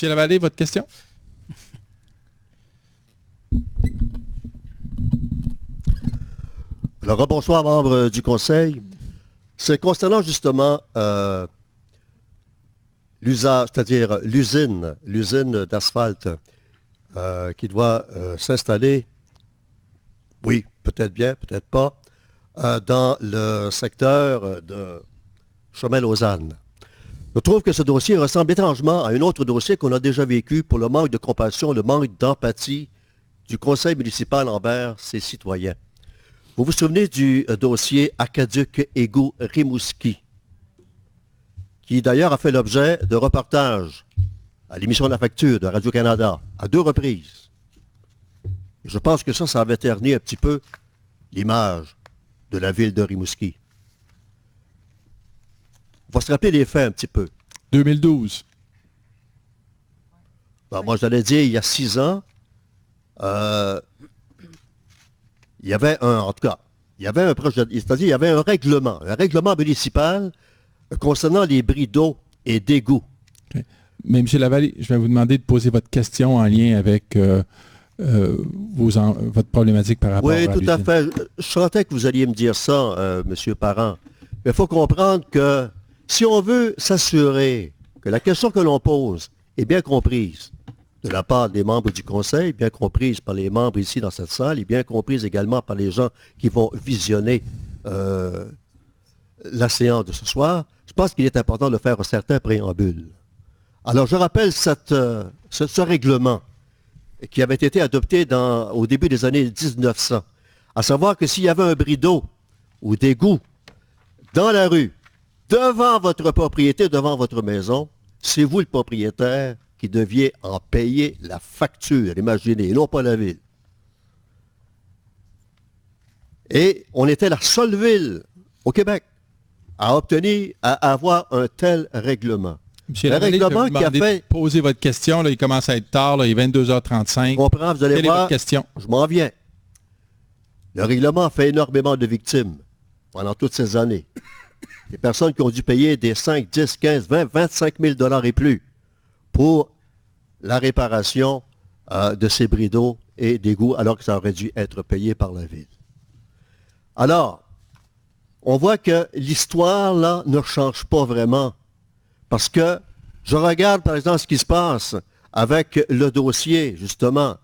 M. Lavallée, votre question? Alors, bonsoir, membres du Conseil. C'est concernant justement l'usage, c'est-à-dire l'usine d'asphalte qui doit s'installer, oui, peut-être bien, peut-être pas, dans le secteur de Chemin-Lausanne. Je trouve que ce dossier ressemble étrangement à un autre dossier qu'on a déjà vécu pour le manque de compassion, le manque d'empathie du conseil municipal envers ses citoyens. Vous vous souvenez du dossier Aquaduc-Égout-Rimouski, qui d'ailleurs a fait l'objet de reportages à l'émission de la facture de Radio-Canada à 2 reprises. Et je pense que ça avait terni un petit peu l'image de la ville de Rimouski. On va se rappeler les faits un petit peu. 2012. Ben, moi, j'allais dire, il y a 6 ans, il y avait un projet, c'est-à-dire il y avait un règlement municipal concernant les bris d'eau et d'égouts. Okay. Mais M. Lavallée, je vais vous demander de poser votre question en lien avec votre problématique par rapport à l'usine. Oui, tout à fait. Je sentais que vous alliez me dire ça, M. Parent. Mais il faut comprendre que si on veut s'assurer que la question que l'on pose est bien comprise de la part des membres du Conseil, bien comprise par les membres ici dans cette salle, et bien comprise également par les gens qui vont visionner la séance de ce soir, je pense qu'il est important de faire un certain préambule. Alors, je rappelle ce règlement qui avait été adopté au début des années 1900, à savoir que s'il y avait un bris d'eau ou d'égout dans la rue, devant votre propriété, devant votre maison, c'est vous le propriétaire qui deviez en payer la facture, imaginez, et non pas la ville. Et on était la seule ville au Québec à avoir un tel règlement. Monsieur Lavallée, règlement qui a fait... Posez votre question, là, il commence à être tard, là, il est 22h35. Je comprends, vous allez Quelle voir. Est votre question? Je m'en viens. Le règlement a fait énormément de victimes pendant toutes ces années. Des personnes qui ont dû payer des 5, 10, 15, 20, 25 000 $ et plus pour la réparation de ces bris d'eau et d'égouts, alors que ça aurait dû être payé par la ville. Alors, on voit que l'histoire, là, ne change pas vraiment. Parce que je regarde, par exemple, ce qui se passe avec le dossier, justement.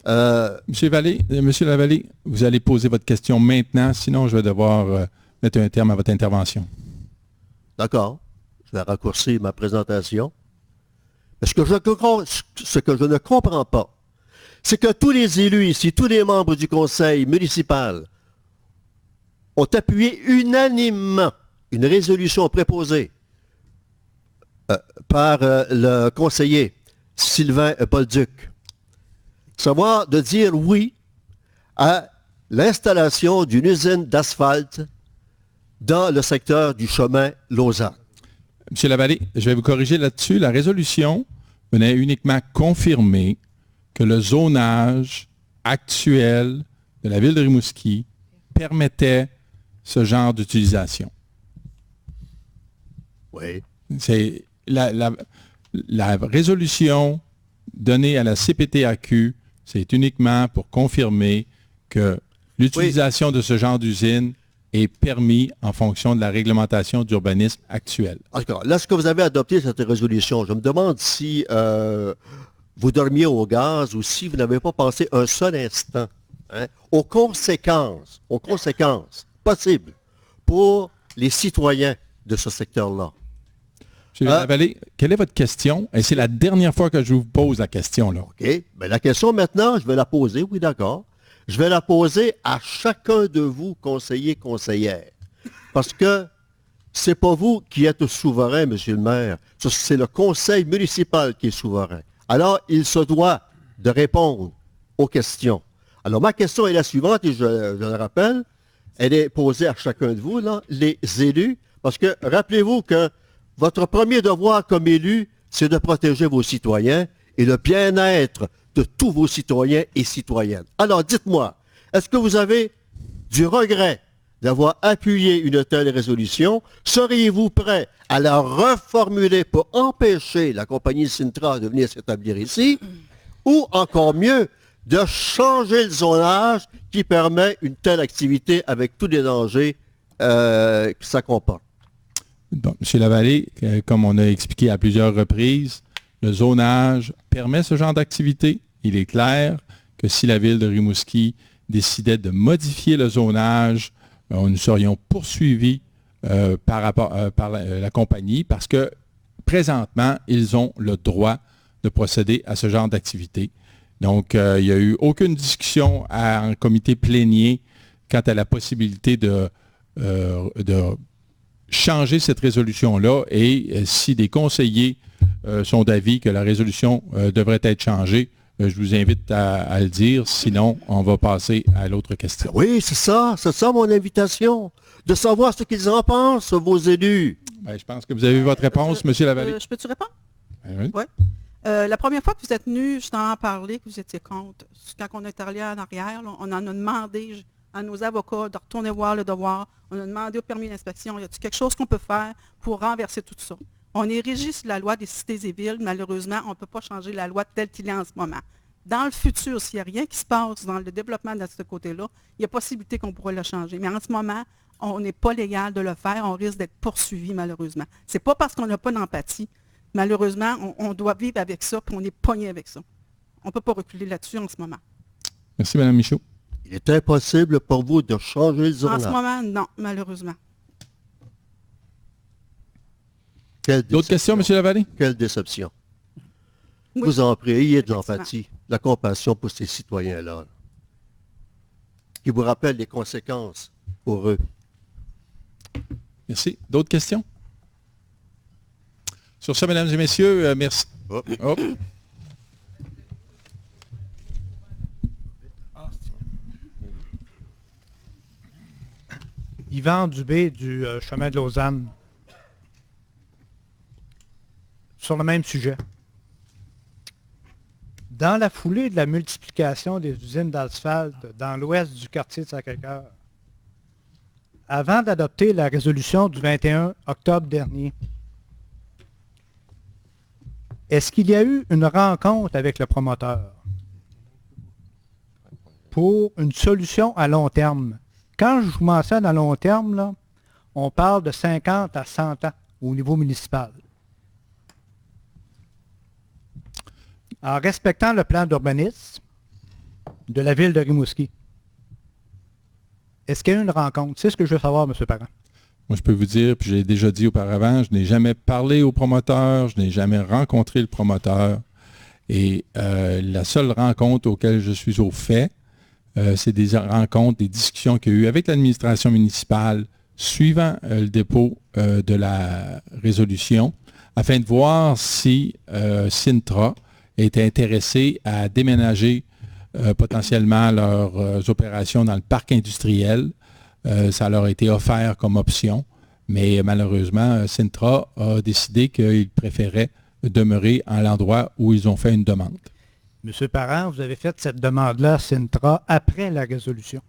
Monsieur Lavallée, vous allez poser votre question maintenant, sinon je vais devoir mettre un terme à votre intervention. D'accord. Je vais raccourcir ma présentation. Mais ce que je ne comprends pas, c'est que tous les élus ici, tous les membres du conseil municipal ont appuyé unanimement une résolution préposée par le conseiller Sylvain Bolduc, savoir de dire oui à l'installation d'une usine d'asphalte dans le secteur du chemin Lausanne. M. Lavallée, je vais vous corriger là-dessus. La résolution venait uniquement confirmer que le zonage actuel de la ville de Rimouski permettait ce genre d'utilisation. Oui. C'est la résolution donnée à la CPTAQ, c'est uniquement pour confirmer que l'utilisation de ce genre d'usine est permis en fonction de la réglementation d'urbanisme actuelle. D'accord. Lorsque vous avez adopté cette résolution, je me demande si vous dormiez au gaz ou si vous n'avez pas pensé un seul instant aux conséquences possibles pour les citoyens de ce secteur-là. M. Lavallée, quelle est votre question? Et c'est la dernière fois que je vous pose la question, là. OK. Bien, la question maintenant, je vais la poser, oui, d'accord. Je vais la poser à chacun de vous, conseillers, conseillères. Parce que c'est pas vous qui êtes souverain, monsieur le maire. C'est le conseil municipal qui est souverain. Alors, il se doit de répondre aux questions. Alors, ma question est la suivante, et je le rappelle, elle est posée à chacun de vous, là, les élus, parce que rappelez-vous que votre premier devoir comme élu, c'est de protéger vos citoyens et le bien-être de tous vos citoyens et citoyennes. Alors, dites-moi, est-ce que vous avez du regret d'avoir appuyé une telle résolution. Seriez-vous prêt à la reformuler pour empêcher la compagnie Sintra de venir s'établir ici? Ou encore mieux, de changer le zonage qui permet une telle activité avec tous les dangers que ça comporte? Bon, M. Lavallée, comme on a expliqué à plusieurs reprises, le zonage permet ce genre d'activité. Il est clair que si la ville de Rimouski décidait de modifier le zonage, nous serions poursuivis par la compagnie parce que présentement, ils ont le droit de procéder à ce genre d'activité. Donc, il n'y a eu aucune discussion en comité plénier quant à la possibilité de changer cette résolution-là et si des conseillers sont d'avis que la résolution devrait être changée, je vous invite à le dire, sinon on va passer à l'autre question. Oui, c'est ça mon invitation, de savoir ce qu'ils en pensent, vos élus. Ben, je pense que vous avez eu votre réponse, M. Lavallée. Je peux-tu répondre? Oui. Oui. La première fois que vous êtes venu, je t'en ai parlé, que vous étiez contre. Quand on est allé en arrière, là, on en a demandé à nos avocats de retourner voir le devoir. On a demandé au permis d'inspection, y a-t-il quelque chose qu'on peut faire pour renverser tout ça? On est régi sur la loi des cités et villes. Malheureusement, on ne peut pas changer la loi telle qu'il est en ce moment. Dans le futur, s'il n'y a rien qui se passe dans le développement de ce côté-là, il y a possibilité qu'on pourrait le changer. Mais en ce moment, on n'est pas légal de le faire. On risque d'être poursuivi, malheureusement. Ce n'est pas parce qu'on n'a pas d'empathie. Malheureusement, on doit vivre avec ça, puis on est pogné avec ça. On ne peut pas reculer là-dessus en ce moment. Merci, Mme Michaud. Il est impossible pour vous de changer le zonage. En ce moment, non, malheureusement. D'autres questions, M. Lavallée? Quelle déception. Oui. Vous en priez, ayez de Effectivement. l'empathie, de la compassion pour ces citoyens-là, qui vous rappellent les conséquences pour eux. Merci. D'autres questions? Sur ce, mesdames et messieurs, merci. Hop. Yvan Dubé du chemin de Lausanne. Sur le même sujet. Dans la foulée de la multiplication des usines d'asphalte dans l'ouest du quartier de Sacré-Cœur, avant d'adopter la résolution du 21 octobre dernier, est-ce qu'il y a eu une rencontre avec le promoteur pour une solution à long terme? Quand je vous mentionne à long terme, là, on parle de 50 à 100 ans au niveau municipal. En respectant le plan d'urbanisme de la ville de Rimouski. Est-ce qu'il y a eu une rencontre? C'est ce que je veux savoir, M. Parent. Moi, je peux vous dire, puis je l'ai déjà dit auparavant, je n'ai jamais parlé au promoteur, je n'ai jamais rencontré le promoteur. Et la seule rencontre auquel je suis au fait, c'est des rencontres, des discussions qu'il y a eu avec l'administration municipale suivant le dépôt de la résolution, afin de voir si Sintra était intéressé à déménager potentiellement leurs opérations dans le parc industriel. Ça leur a été offert comme option, mais malheureusement, Sintra a décidé qu'il préférait demeurer à l'endroit où ils ont fait une demande. M. Parent, vous avez fait cette demande-là à Sintra après la résolution.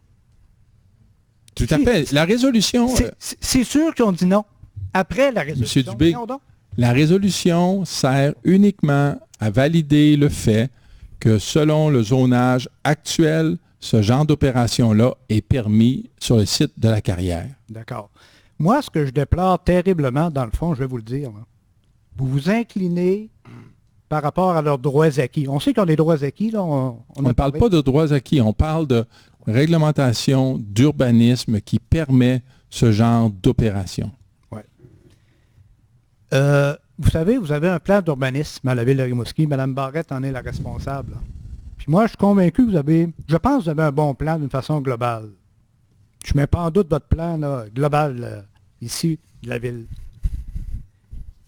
Tout à fait. La résolution... C'est sûr qu'ils ont dit non. Après la résolution. M. Dubé, la résolution sert uniquement à valider le fait que selon le zonage actuel, ce genre d'opération-là est permis sur le site de la carrière. D'accord. Moi, ce que je déplore terriblement, dans le fond, je vais vous le dire, là, vous vous inclinez par rapport à leurs droits acquis. On sait qu'ils ont des droits acquis. Là, on ne parle pas de droits acquis, on parle de réglementation d'urbanisme qui permet ce genre d'opération. Ouais. Vous savez, vous avez un plan d'urbanisme à la ville de Rimouski. Mme Barrette en est la responsable. Puis moi, je suis convaincu que je pense que vous avez un bon plan d'une façon globale. Je ne mets pas en doute votre plan là, global ici de la ville.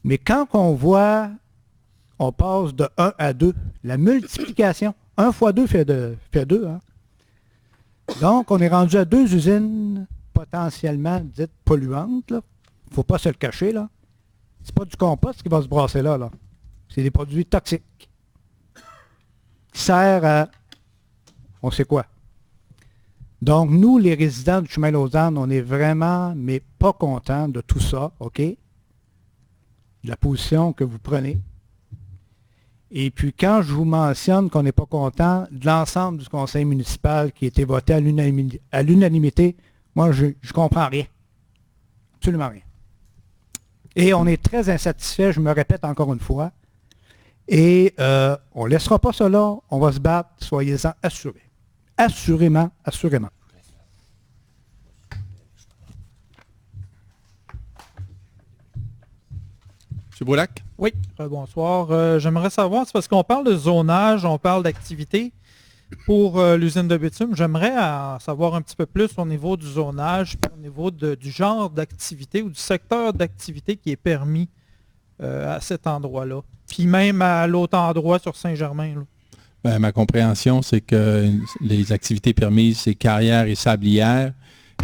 Mais quand on voit, on passe de 1 à 2, la multiplication, 1 fois 2 fait 2. Hein? Donc, on est rendu à 2 usines potentiellement dites polluantes. Il ne faut pas se le cacher. Là. C'est pas du compost qui va se brasser là. C'est des produits toxiques qui servent à on sait quoi. Donc, nous, les résidents du chemin Lausanne, on est vraiment, mais pas contents de tout ça, OK? De la position que vous prenez. Et puis, quand je vous mentionne qu'on n'est pas content de l'ensemble du conseil municipal qui a été voté à l'unanimité, moi, je comprends rien. Absolument rien. Et on est très insatisfait, je me répète encore une fois. Et on ne laissera pas cela, on va se battre, soyez-en assurés. Assurément, assurément. M. Boulac? Oui, bonsoir. J'aimerais savoir, c'est parce qu'on parle de zonage, on parle d'activité pour l'usine de bitume. J'aimerais en savoir un petit peu plus au niveau du zonage, puis au niveau du genre d'activité ou du secteur d'activité qui est permis à cet endroit-là. Puis même à l'autre endroit sur Saint-Germain. Ben, ma compréhension, c'est que les activités permises, c'est carrière et sablière,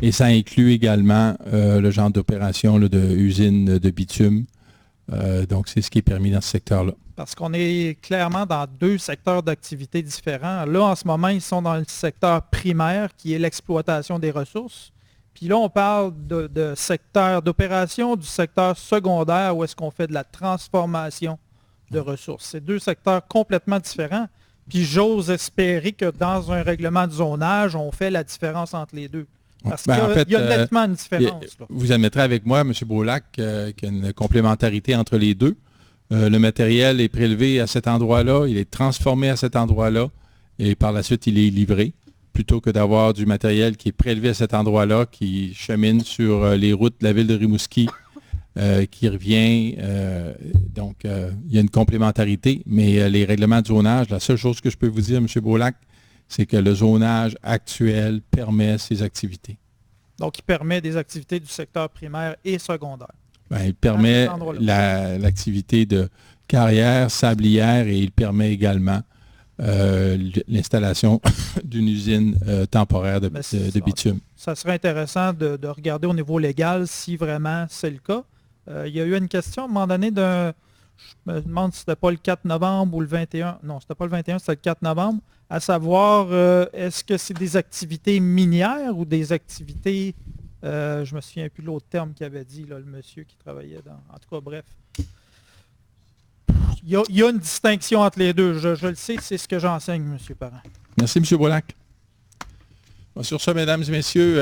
et ça inclut également le genre d'opération de usine de bitume. Donc, c'est ce qui est permis dans ce secteur-là. Parce qu'on est clairement dans deux secteurs d'activité différents. Là, en ce moment, ils sont dans le secteur primaire, qui est l'exploitation des ressources. Puis là, on parle de secteur d'opération, du secteur secondaire, où est-ce qu'on fait de la transformation de ressources. C'est deux secteurs complètement différents. Puis j'ose espérer que dans un règlement de zonage, on fait la différence entre les deux. Parce qu'il y a nettement une différence. Là. Vous admettrez avec moi, M. Boulac, qu'il y a une complémentarité entre les deux. Le matériel est prélevé à cet endroit-là, il est transformé à cet endroit-là, et par la suite, il est livré, plutôt que d'avoir du matériel qui est prélevé à cet endroit-là, qui chemine sur les routes de la ville de Rimouski, qui revient. Donc, il y a une complémentarité, mais les règlements de zonage, la seule chose que je peux vous dire, M. Boulac, c'est que le zonage actuel permet ces activités. Donc, il permet des activités du secteur primaire et secondaire. Ben, il permet l'activité de carrière, sablière, et il permet également l'installation d'une usine temporaire de bitume. Ça serait intéressant de regarder au niveau légal si vraiment c'est le cas. Il y a eu une question à un moment donné je me demande si c'était pas le 4 novembre ou le 21. Non, c'était pas le 21, c'était le 4 novembre. À savoir, est-ce que c'est des activités minières ou des activités... je me souviens plus de l'autre terme qu'il avait dit, là, le monsieur qui travaillait dans... En tout cas, bref. Il y a une distinction entre les deux. Je le sais, c'est ce que j'enseigne, M. Parent. Merci, M. Boulac. Sur ce, mesdames et messieurs...